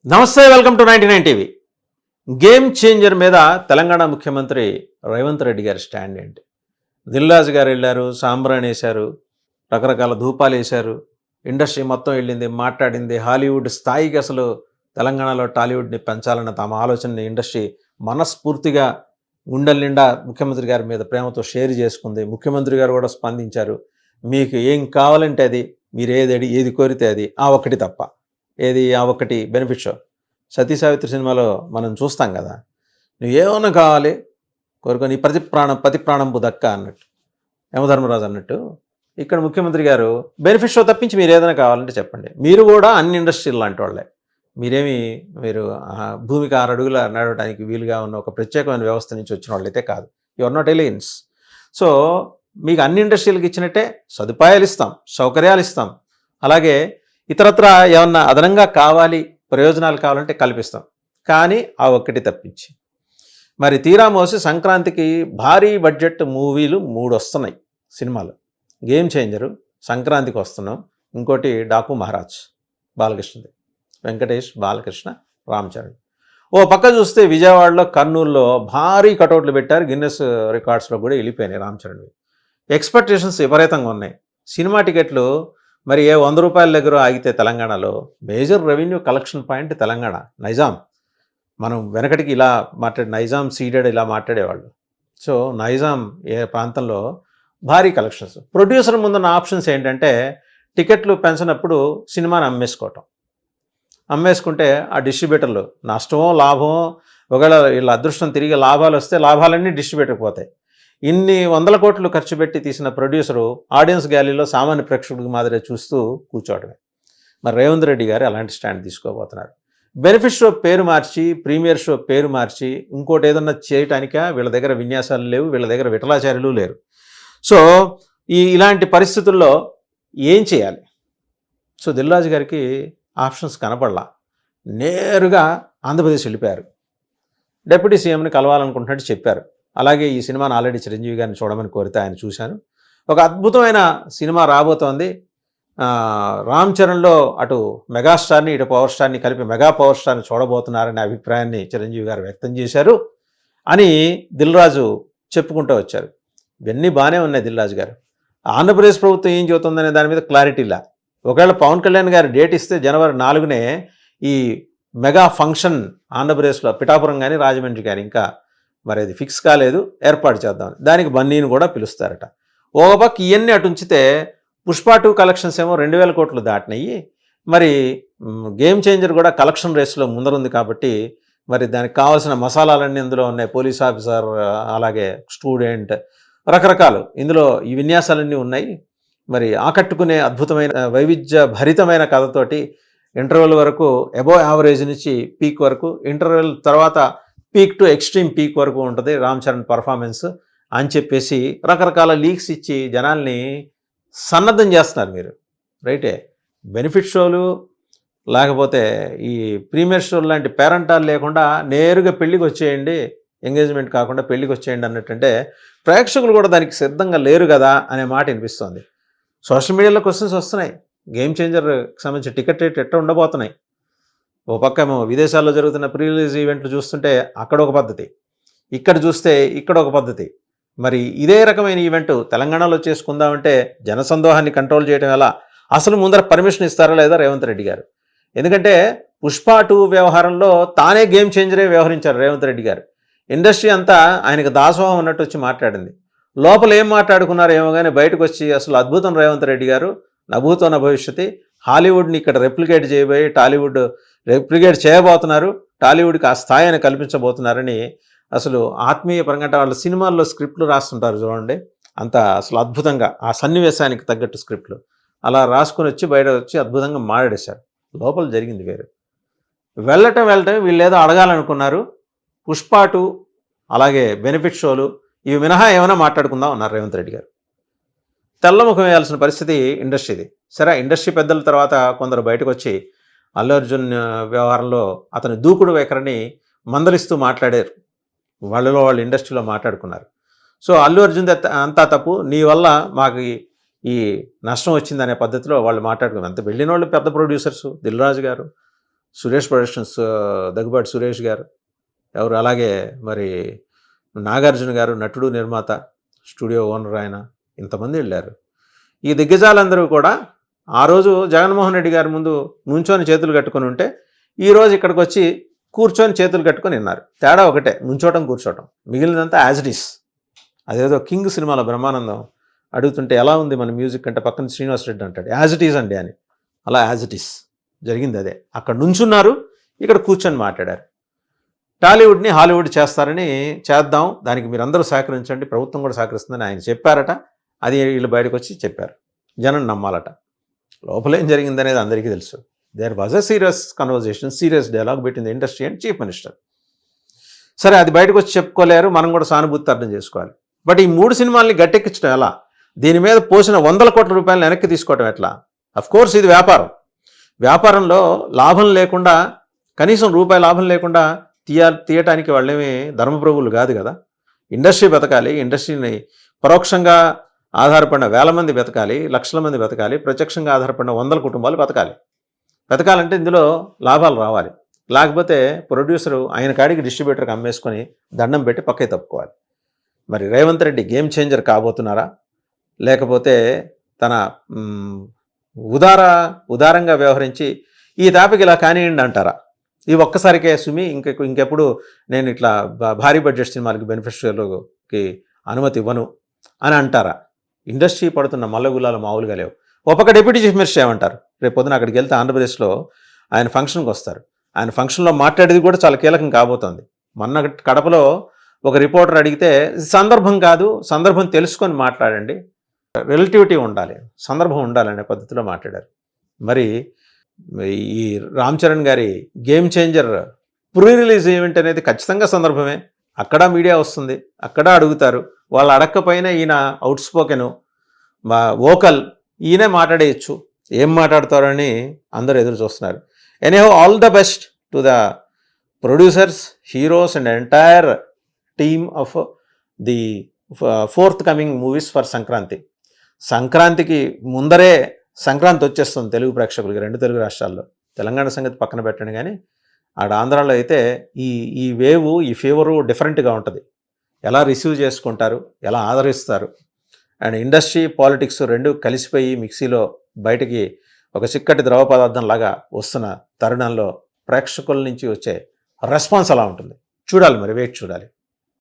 నమస్తే, welcome to 99 TV. Game changer మీద తెలంగాణ ముఖ్యమంత్రి రేవంత్ రెడ్డి గారి స్టాండ్ ఏంటి? దిల్రాజు గారు వెళ్ళారు, సాంబ్రాణి వేశారు, రకరకాల ధూపాలు వేశారు, ఇండస్ట్రీ మొత్తం వెళ్ళింది, మాట్లాడింది. హాలీవుడ్ స్థాయికి అసలు తెలంగాణలో టాలీవుడ్ని పెంచాలన్న తమ ఆలోచనని ఇండస్ట్రీ మనస్ఫూర్తిగా గుండెల నిండా ముఖ్యమంత్రి గారి మీద ప్రేమతో షేర్ చేసుకుంది. ముఖ్యమంత్రి గారు కూడా స్పందించారు. మీకు ఏం కావాలంటే అది, మీరు ఏది కోరితే అది, ఆ ఒక్కటి తప్ప. ఏది ఆ ఒక్కటి బెనిఫిట్ షో. సతీ సావిత్రి సినిమాలో మనం చూస్తాం కదా, నువ్వేమన్నా కావాలి కోరుకొని నీ పతి ప్రాణంపు దక్క అన్నట్టు, యమధర్మరాజు అన్నట్టు. ఇక్కడ ముఖ్యమంత్రి గారు బెనిఫిట్ షో తప్పించి మీరు ఏదైనా కావాలంటే చెప్పండి. మీరు కూడా అన్ని ఇండస్ట్రీలు లాంటి వాళ్ళే. మీరు భూమికి 6 అడుగుల నడవడానికి వీలుగా ఉన్న ఒక ప్రత్యేకమైన వ్యవస్థ నుంచి వచ్చిన వాళ్ళైతే కాదు. You are not aliens. So మీకు అన్ని ఇండస్ట్రీలకు ఇచ్చినట్టే సదుపాయాలు ఇస్తాం, సౌకర్యాలు ఇస్తాం, అలాగే ఇతరత్ర ఏమన్నా అదనంగా కావాలి, ప్రయోజనాలు కావాలంటే కల్పిస్తాం. కానీ ఆ ఒక్కటి తప్పించి మరి తీరా మోసి సంక్రాంతికి భారీ బడ్జెట్ మూవీలు 3 వస్తున్నాయి సినిమాలు. గేమ్ చేంజరు, సంక్రాంతికి వస్తున్నాం, ఇంకోటి డాకు మహారాజ్ బాలకృష్ణది, వెంకటేష్, బాలకృష్ణ, రామ్ చరణ్. ఓ పక్క చూస్తే విజయవాడలో, కర్నూలులో భారీ కటౌట్లు పెట్టారు. గిన్నెస్ రికార్డ్స్లో కూడా వెళ్ళిపోయినాయి రామ్ చరణ్వి. ఎక్స్పెక్టేషన్స్ విపరీతంగా ఉన్నాయి. సినిమా టికెట్లు మరి 100 రూపాయల దగ్గర ఆగితే తెలంగాణలో major revenue collection point Telangana. Nizam, మనం వెనకటికి ఇలా నైజాం సీడెడ్ ఇలా మాట్లాడేవాళ్ళు. సో నైజాం ప్రాంతంలో భారీ కలెక్షన్స్. ప్రొడ్యూసర్ ముందున్న ఆప్షన్స్ ఏంటంటే టికెట్లు పెంచినప్పుడు సినిమాని అమ్మేసుకుంటే ఆ డిస్ట్రిబ్యూటర్లు నష్టమో లాభమో, ఒకవేళ వీళ్ళ అదృష్టం తిరిగి లాభాలు వస్తే లాభాలన్నీ డిస్ట్రిబ్యూటర్కి పోతాయి. ఇన్ని 100 కోట్లు ఖర్చు పెట్టి తీసిన ప్రొడ్యూసరు ఆడియన్స్ గ్యాలరీలో సామాన్య ప్రేక్షకుడికి మాదిరి చూస్తూ కూర్చోవడమే. మరి రేవంత్ రెడ్డి గారు అలాంటి స్టాండ్ తీసుకోబోతున్నారు. బెనిఫిట్ షో పేరు మార్చి, ప్రీమియర్ షో పేరు మార్చి ఇంకోటి ఏదన్నా చేయటానిక వీళ్ళ దగ్గర విన్యాసాలు లేవు, వీళ్ళ దగ్గర విఠలాచార్యులు లేరు. సో ఇలాంటి పరిస్థితుల్లో ఏం చేయాలి? సో దిల్రాజు గారికి ఆప్షన్స్ కనపడలా. నేరుగా ఆంధ్రప్రదేశ్ వెళ్ళిపోయారు. డిప్యూటీ సీఎంని కలవాలనుకుంటున్నట్టు చెప్పారు. అలాగే ఈ సినిమాను ఆల్రెడీ చిరంజీవి గారిని చూడమని కోరితే ఆయన చూశాను. ఒక అద్భుతమైన సినిమా రాబోతోంది. రామ్ చరణ్లో అటు మెగాస్టార్ని ఇటు పవర్ స్టార్ని కలిపి మెగా పవర్ స్టార్ని చూడబోతున్నారనే అభిప్రాయాన్ని చిరంజీవి గారు వ్యక్తం చేశారు అని దిల్రాజు చెప్పుకుంటూ వచ్చారు. ఇవన్నీ బాగానే ఉన్నాయి. దిల్రాజు గారు ఆంధ్రప్రదేశ్ ప్రభుత్వం ఏం చెబుతుందనే దాని మీద క్లారిటీలా. ఒకవేళ పవన్ కళ్యాణ్ గారు డేట్ ఇస్తే జనవరి 4నే ఈ మెగా ఫంక్షన్ ఆంధ్రప్రదేశ్లో పిఠాపురం కానీ రాజమండ్రి కానీ ఇంకా మరి అది ఫిక్స్ కాలేదు, ఏర్పాటు చేద్దాం. దానికి బన్నీని కూడా పిలుస్తారట. ఒక పక్క ఇవన్నీ అటు ఉంచితే పుష్ప 2 కలెక్షన్స్ ఏమో 2000 కోట్లు దాటినాయి. మరి గేమ్ చేంజర్ కూడా కలెక్షన్ రేస్లో ముందరుంది కాబట్టి మరి దానికి కావాల్సిన మసాలాలన్నీ ఇందులో ఉన్నాయి. పోలీస్ ఆఫీసర్, అలాగే స్టూడెంట్, రకరకాలు ఇందులో ఈ విన్యాసాలన్నీ ఉన్నాయి. మరి ఆకట్టుకునే అద్భుతమైన వైవిధ్య భరితమైన కథతోటి ఇంటర్వెల్ వరకు అబోవ్ యావరేజ్ నుంచి పీక్ వరకు, ఇంటర్వెల్ తర్వాత పీక్ టు ఎక్స్ట్రీమ్ పీక్ వరకు ఉంటుంది రామ్ చరణ్ పర్ఫార్మెన్స్ అని చెప్పేసి రకరకాల లీక్స్ ఇచ్చి జనాల్ని సన్నద్ధం చేస్తున్నారు మీరు. రైటే, బెనిఫిట్ షోలు లేకపోతే ఈ ప్రీమియర్ షోలు లాంటి పేరెంటాలు లేకుండా నేరుగా పెళ్ళికి వచ్చేయండి, ఎంగేజ్మెంట్ కాకుండా పెళ్ళికి వచ్చేయండి అన్నట్టంటే ప్రేక్షకులు కూడా దానికి సిద్ధంగా లేరు కదా అనే మాట వినిపిస్తుంది. సోషల్ మీడియాలో క్వశ్చన్స్ వస్తున్నాయి. గేమ్ చేంజర్కి సంబంధించిన టికెట్ రేట్ ఎట్లా ఉండబోతున్నాయి? ఓ పక్క ఏమో విదేశాల్లో జరుగుతున్న ప్రీ రిలీజ్ ఈవెంట్లు చూస్తుంటే అక్కడ ఒక పద్ధతి, ఇక్కడ చూస్తే ఇక్కడ ఒక పద్ధతి. మరి ఇదే రకమైన ఈవెంట్ తెలంగాణలో చేసుకుందామంటే జనసందోహాన్ని కంట్రోల్ చేయడం ఎలా? అసలు ముందర పర్మిషన్ ఇస్తారా లేదా రేవంత్ రెడ్డి గారు? ఎందుకంటే పుష్ప 2 వ్యవహారంలో తానే గేమ్ చేంజరే వ్యవహరించారు రేవంత్ రెడ్డి గారు. ఇండస్ట్రీ అంతా ఆయనకు దాసోహం అన్నట్టు వచ్చి మాట్లాడింది. లోపల ఏం మాట్లాడుకున్నారో ఏమో కానీ బయటకు వచ్చి అసలు అద్భుతం రేవంత్ రెడ్డి గారు, నభూతో నా భవిష్యత్తు, హాలీవుడ్ని ఇక్కడ రెప్లికేట్ చేయబోయి టాలీవుడ్ రెప్లికేట్ చేయబోతున్నారు, టాలీవుడ్కి ఆ స్థాయిని కల్పించబోతున్నారని అసలు ఆత్మీయ పరంగా వాళ్ళ సినిమాల్లో స్క్రిప్ట్లు రాస్తుంటారు చూడండి, అంత అసలు అద్భుతంగా ఆ సన్నివేశానికి తగ్గట్టు స్క్రిప్ట్లు అలా రాసుకుని వచ్చి బయట వచ్చి అద్భుతంగా మాట్లాడేశారు. లోపల జరిగింది వేరు. వెళ్ళటం వీళ్ళు ఏదో అడగాలనుకున్నారు. పుష్ప 2 అలాగే బెనిఫిట్ షోలు ఇవి మినహా ఏమైనా మాట్లాడుకుందాం అన్నారు రేవంత్ రెడ్డి గారు. తెల్లముఖం వేయాల్సిన పరిస్థితి ఇండస్ట్రీది. సరే, ఇండస్ట్రీ పెద్దల తర్వాత కొందరు బయటకు వచ్చి అల్లు అర్జున్ వ్యవహారంలో అతని దూకుడు వైఖరిని మందలిస్తూ మాట్లాడారు. వాళ్ళ ఇండస్ట్రీలో మాట్లాడుకున్నారు. సో అల్లు అర్జున్ అంతా తప్పు, నీ వల్ల మాకు ఈ నష్టం వచ్చిందనే పద్ధతిలో వాళ్ళు మాట్లాడుకున్నారు. అంత వెళ్ళిన వాళ్ళు పెద్ద ప్రొడ్యూసర్స్, దిల్రాజు గారు, సురేష్ ప్రొడక్షన్స్ దగ్గుబాటి సురేష్ గారు ఎవరు, అలాగే మరి నాగార్జున గారు నటుడు నిర్మాత స్టూడియో ఓనర్ ఆయన, ఇంతమంది వెళ్ళారు. ఈ దిగ్గజాలందరూ కూడా ఆ రోజు జగన్మోహన్ రెడ్డి గారి ముందు నుంచొని చేతులు కట్టుకొని ఉంటే ఈరోజు ఇక్కడికి వచ్చి కూర్చొని చేతులు కట్టుకొని విన్నారు. తేడా ఒకటే, నుంచోవటం కూర్చోవటం, మిగిలినంతా యాజ్ ఇట్ ఈస్. అదేదో కింగ్ సినిమాలో బ్రహ్మానందం అడుగుతుంటే ఎలా ఉంది మన మ్యూజిక్ అంటే పక్కన శ్రీనివాస్ రెడ్డి అంటాడు యాజ్ ఇట్ ఈస్ అండి అని. అలా యాజ్ ఇట్ ఈస్ జరిగింది అదే. అక్కడ నుంచున్నారు, ఇక్కడ కూర్చొని మాట్లాడారు. టాలీవుడ్ని హాలీవుడ్ చేస్తారని చేద్దాం, దానికి మీరందరూ సహకరించండి, ప్రభుత్వం కూడా సహకరిస్తుందని ఆయన చెప్పారట. అది వీళ్ళు బయటకు వచ్చి చెప్పారు, జనం నమ్మాలట. లోపల ఏం జరిగిందనేది అందరికీ తెలుసు. There was a serious conversation, serious dialogue between the industry and chief minister. సరే, అది బయటకు వచ్చి చెప్పుకోలేరు, మనం కూడా సానుభూతి అర్థం చేసుకోవాలి. బట్ ఈ 3 సినిమాల్ని గట్టెక్కించడం ఎలా, దీని మీద పోసిన 100 కోట్ల రూపాయలు వెనక్కి తీసుకోవడం ఎట్లా? అఫ్ కోర్స్ ఇది వ్యాపారం. వ్యాపారంలో లాభం లేకుండా, కనీసం రూపాయి లాభం లేకుండా తీయటానికి వాళ్ళేమి ధర్మప్రభువులు కాదు కదా. ఇండస్ట్రీ బతకాలి, ఇండస్ట్రీని పరోక్షంగా ఆధారపడిన వేల మంది బతకాలి, లక్షల మంది బతకాలి, ప్రత్యక్షంగా ఆధారపడిన 100 కుటుంబాలు బతకాలంటే ఇందులో లాభాలు రావాలి. లేకపోతే ప్రొడ్యూసరు ఆయన కాడికి డిస్ట్రిబ్యూటర్కి అమ్మేసుకొని దండం పెట్టి పక్కకి తప్పుకోవాలి. మరి రేవంత్ రెడ్డి గేమ్ చేంజర్ కాబోతున్నారా, లేకపోతే తన ఉదారంగా వ్యవహరించి ఈ తాపికి ఇలా కానివ్వండి అంటారా? ఈ ఒక్కసారికే సుమి ఇంకెప్పుడు నేను ఇట్లా భారీ బడ్జెట్ సినిమాలకి బెనిఫిషియర్లకి అనుమతి ఇవ్వను అని అంటారా? ఇండస్ట్రీ పడుతున్న మల్లగుల్లాలు మామూలుగా లేవు. ఒక డిప్యూటీ చీఫ్ మినిస్టర్ ఏమంటారు? రేపు పొద్దున అక్కడికి వెళ్తే ఆంధ్రప్రదేశ్లో ఆయన ఫంక్షన్కి వస్తారు. ఆయన ఫంక్షన్లో మాట్లాడేది కూడా చాలా కీలకం కాబోతోంది. మొన్న కడపలో ఒక రిపోర్టర్ అడిగితే సందర్భం కాదు, సందర్భం తెలుసుకొని మాట్లాడండి, రిలేటివిటీ ఉండాలి, సందర్భం ఉండాలనే పద్ధతిలో మాట్లాడారు. మరి ఈ రామ్ చరణ్ గారి game changer pre release event అనేది ఖచ్చితంగా సందర్భమే. అక్కడ మీడియా వస్తుంది, అక్కడ అడుగుతారు. వాళ్ళు అడగకపోయినా ఈయన అవుట్ స్పోకెను, వోకల్, ఈయనే మాట్లాడేయచ్చు. ఏం మాట్లాడతారని అందరూ ఎదురు చూస్తున్నారు. Anyhow, all the best to the producers, heroes and entire team of the fourth coming movies for Sankranti. సంక్రాంతికి ముందరే సంక్రాంతి వచ్చేస్తుంది తెలుగు ప్రేక్షకులకి, 2 తెలుగు రాష్ట్రాల్లో. తెలంగాణ సంగతి పక్కన పెట్టండి, కానీ ఆడ ఆంధ్రాలో అయితే ఈ వేవ్, ఈ ఫీవరు డిఫరెంట్గా ఉంటుంది. ఎలా రిసీవ్ చేసుకుంటారు, ఎలా ఆదరిస్తారు, అండ్ ఇండస్ట్రీ పాలిటిక్స్ 2 కలిసిపోయి మిక్సీలో బయటికి ఒక చిక్కటి ద్రవ పదార్థం లాగా వస్తున్న తరుణంలో ప్రేక్షకుల నుంచి వచ్చే రెస్పాన్స్ అలా ఉంటుంది. చూడాలి, మరి వెయిట్ చూడాలి.